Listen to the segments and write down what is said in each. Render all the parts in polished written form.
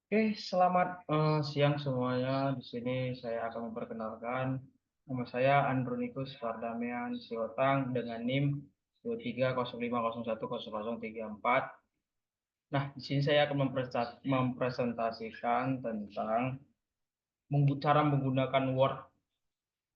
Oke, selamat siang semuanya. Di sini saya akan memperkenalkan nama saya Andronikus Pardamian Siotang dengan NIM 2305010034. Nah, di sini saya akan mempresentasikan tentang cara menggunakan Word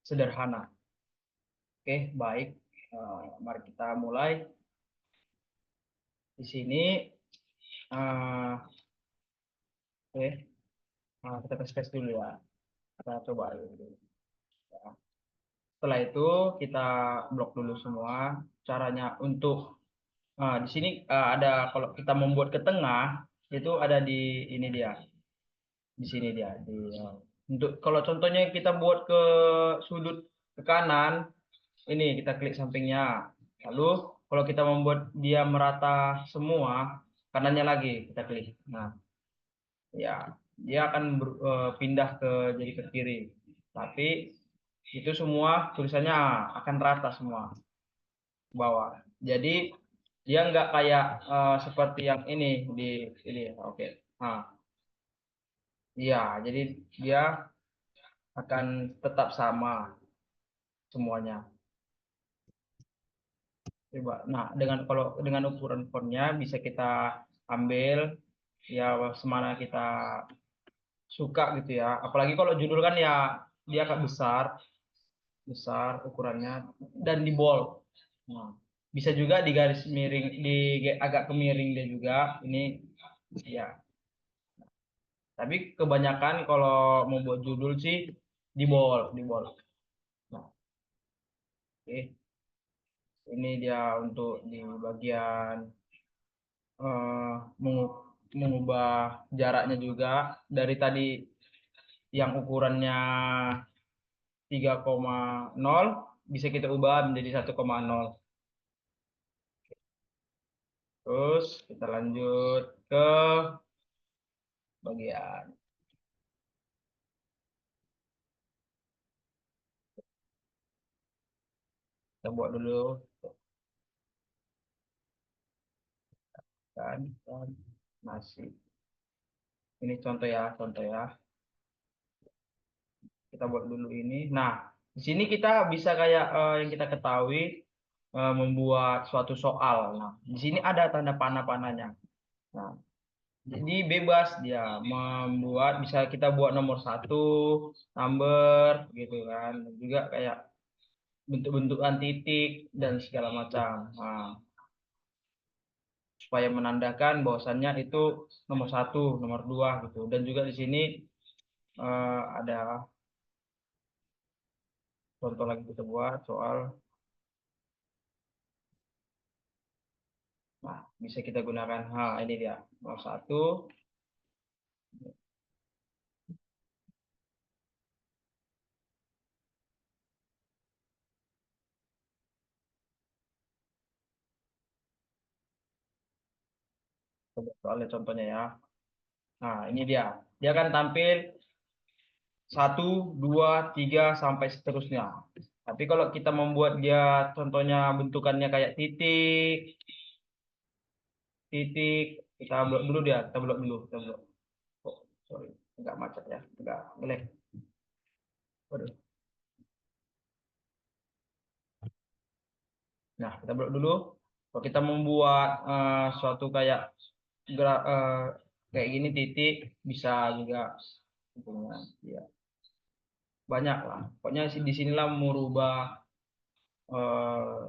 sederhana. Oke, baik. Mari kita mulai. Di sini, eh, oke, kita tes dulu ya. Kita coba dulu. Ya. Setelah itu kita blok dulu semua. Caranya untuk di sini ada kalau kita membuat ke tengah itu ada di ini dia, di sini dia. Untuk kalau contohnya kita buat ke sudut ke kanan, ini kita klik sampingnya. Lalu kalau kita membuat dia merata semua, kanannya lagi kita klik. Nah, ya dia akan pindah ke jadi ke kiri. Tapi itu semua tulisannya akan rata semua bawah. Jadi dia nggak kayak seperti yang ini. Oke. Nah, iya. Jadi dia akan tetap sama semuanya. Coba. Nah, kalau dengan ukuran fontnya bisa kita ambil ya semana kita suka gitu ya. Apalagi kalau judul kan ya dia agak besar, besar ukurannya dan di bold. Nah, bisa juga di garis miring, agak kemiring dia juga. Ini ya. Tapi kebanyakan kalau mau buat judul sih di bold. Nah, oke. Ini dia untuk di bagian eh, mengubah jaraknya juga dari tadi yang ukurannya 3,0 bisa kita ubah menjadi 1,0. Terus kita lanjut ke bagian kita buat dulu kan masih ini contoh ya. Kita buat dulu ini. Nah, di sini kita bisa kayak yang kita ketahui membuat suatu soal. Nah, di sini ada tanda panah-panahnya. Nah, jadi bebas dia membuat, bisa kita buat nomor satu, number, gitu kan. Dan juga kayak bentuk-bentukan titik dan segala macam. Nah, supaya menandakan bahwasannya itu nomor satu, nomor dua gitu. Dan juga di sini ada contoh lagi kita buat soal. Nah, bisa kita gunakan. Ini dia. Nomor satu. Soalnya contohnya ya. Nah, ini dia. Dia akan tampil satu, dua, tiga, sampai seterusnya. Tapi kalau kita membuat dia contohnya bentukannya kayak titik, titik, kita blok dulu dia. Kita blok dulu. Kita blok. Oh, sorry. Enggak macet ya. Enggak boleh. Waduh. Nah, kita blok dulu. Kalau kita membuat suatu kayak gerak kayak gini titik bisa juga hubungan ya banyak lah pokoknya di sinilah merubah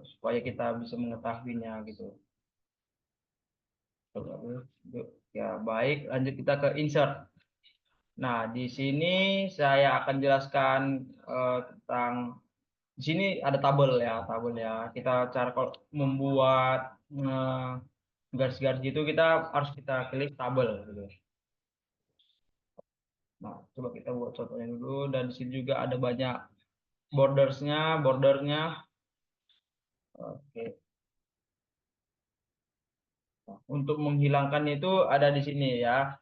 supaya kita bisa mengetahuinya gitu. Ya baik, lanjut kita ke insert. Nah, di sini saya akan jelaskan tentang di sini ada tabel ya. Kita cara kalau membuat garis-garis gitu kita harus kita klik tabel gitu. Nah, coba kita buat contohnya dulu. Dan di sini juga ada banyak bordernya. Oke. Nah, untuk menghilangkan itu ada di sini ya,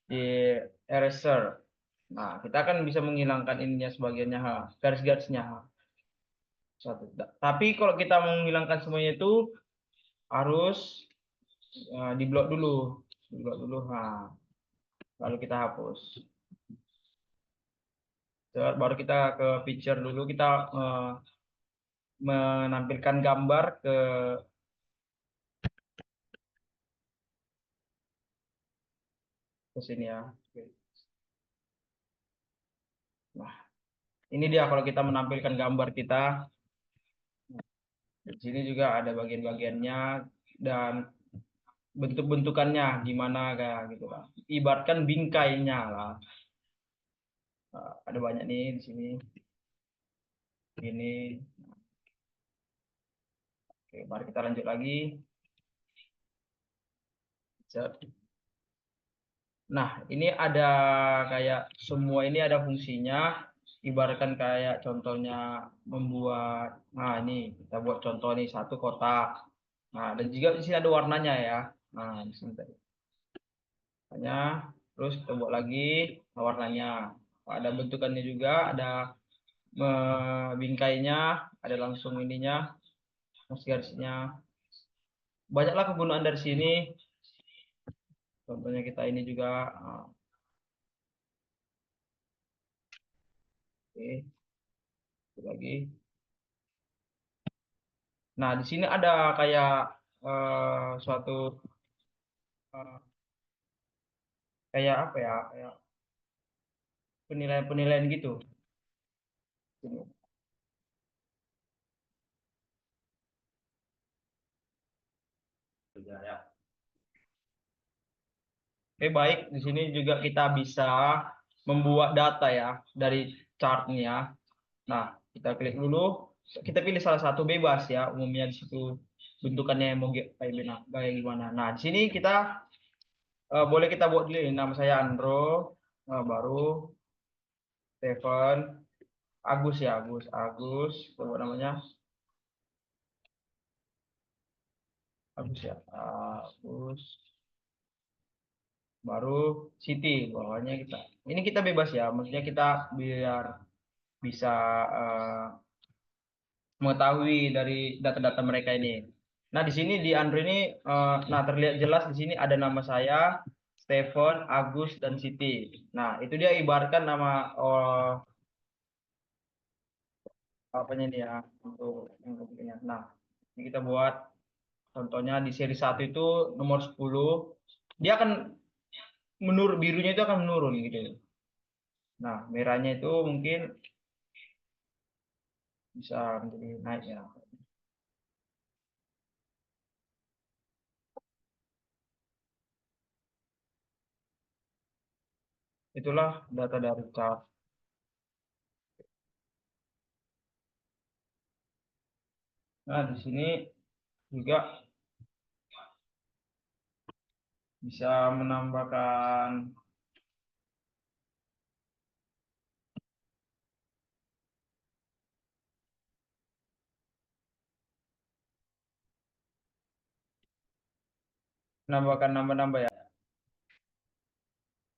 di eraser. Nah, kita kan bisa menghilangkan ininya sebagiannya, garis-garisnya. Satu. Tapi kalau kita menghilangkan semuanya itu harus diblok dulu. Diblok dulu. Nah, lalu kita hapus. Baru kita ke picture dulu, kita menampilkan gambar ke sini ya. Oke. Nah, ini dia kalau kita menampilkan gambar kita. Di sini juga ada bagian-bagiannya dan bentuk-bentukannya gimana kayak gitu lah. Ibaratkan bingkainya lah. Ada banyak nih di sini. Ini. Oke, mari kita lanjut lagi. Set. Nah, ini ada kayak semua ini ada fungsinya. Ibaratkan kayak contohnya membuat, nah ini kita buat contoh nih satu kotak. Nah, dan juga di sini ada warnanya ya. Nah, di sini tadi warnanya. Terus kita buat lagi warnanya. Ada bentukannya juga, ada bingkainya, ada langsung ininya, garis-garisnya. Banyaklah kegunaan dari sini. Contohnya kita ini juga. Nah, oke, itu lagi. Nah, di sini ada kayak suatu eh, kayak apa ya? Kayak penilaian-penilaian gitu. Oke, baik. Di sini juga kita bisa membuat data ya dari chartnya. Nah, kita klik dulu. Kita pilih salah satu bebas ya. Umumnya di situ bentukannya yang mau kayak gimana. Nah, di sini kita boleh kita buat dulu. Ini nama saya Andro. Baru Stephen Agus ya, Agus. Kita buat namanya Agus ya. Agus. Baru Siti. Bawahnya kita. Ini kita bebas ya. Maksudnya kita biar bisa eh, mengetahui dari data-data mereka ini. Nah, di sini di Android ini, nah terlihat jelas di sini ada nama saya, Stephen, Agus, dan Siti. Nah, itu dia ibaratkan nama apanya ini ya untuk yang kepentingan. Nah, ini kita buat contohnya di seri satu itu nomor 10, dia akan menurun, birunya itu akan menurun gitu. Nah, merahnya itu mungkin bisa menjadi naik ya. Itulah data dari chart. Nah, di sini juga bisa menambahkan nambah-nambah ya.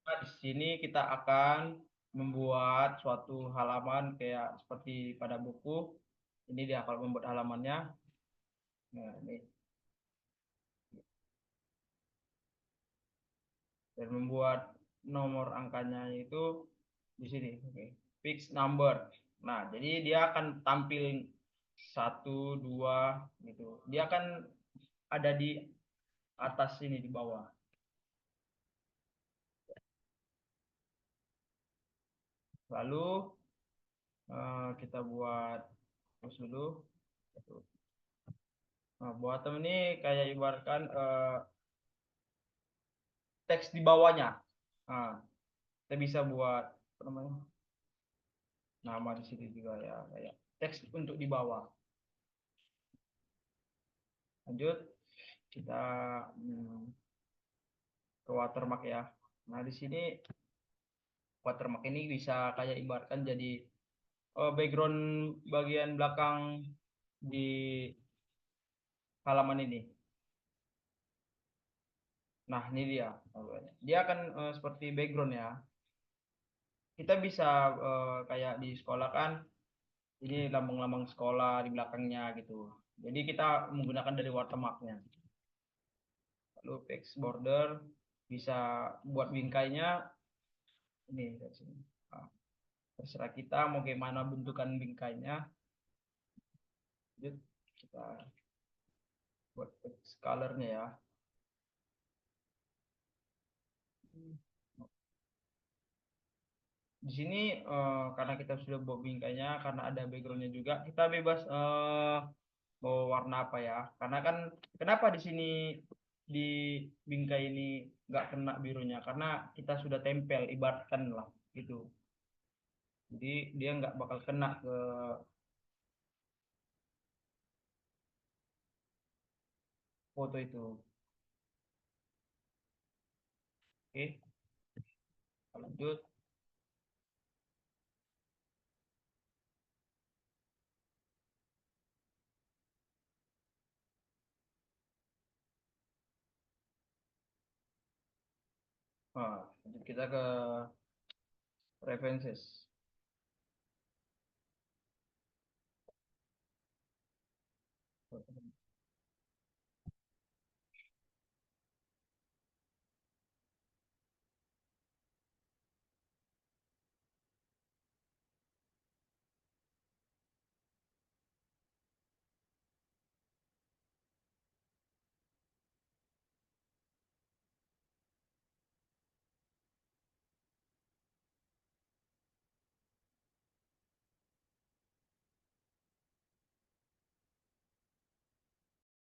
Nah, di sini kita akan membuat suatu halaman kayak seperti pada buku. Ini dia kalau membuat halamannya. Nah, ini dan membuat nomor angkanya itu di sini. Oke. Fix number. Nah, jadi dia akan tampil satu, dua gitu. Dia akan ada di atas sini di bawah. Lalu kita buat terus dulu. Nah, bottom ini kayak ibaratkan teks di bawahnya. Nah, kita bisa buat apa namanya? Nama di sini juga ya, kayak teks untuk di bawah. Lanjut, kita ke watermark ya. Nah, di sini watermark ini bisa kayak ibaratkan jadi background bagian belakang di halaman ini. Nah, ini dia. Dia akan seperti background ya. Kita bisa kayak di sekolah kan, ini lambang-lambang sekolah di belakangnya gitu. Jadi kita menggunakan dari watermarknya. Lalu text border. Bisa buat bingkainya ini dari sini. Nah, terserah kita mau gimana bentukan bingkainya. Lanjut, kita buat text colornya ya. Di sini karena kita sudah buat bingkainya, karena ada backgroundnya juga, kita bebas mau warna apa ya. Karena kan kenapa di sini di bingkai ini nggak kena birunya? Karena kita sudah tempel, ibaratkan lah gitu. Jadi dia nggak bakal kena ke foto itu. Oke, kita lanjut. Nah, lanjut kita ke references.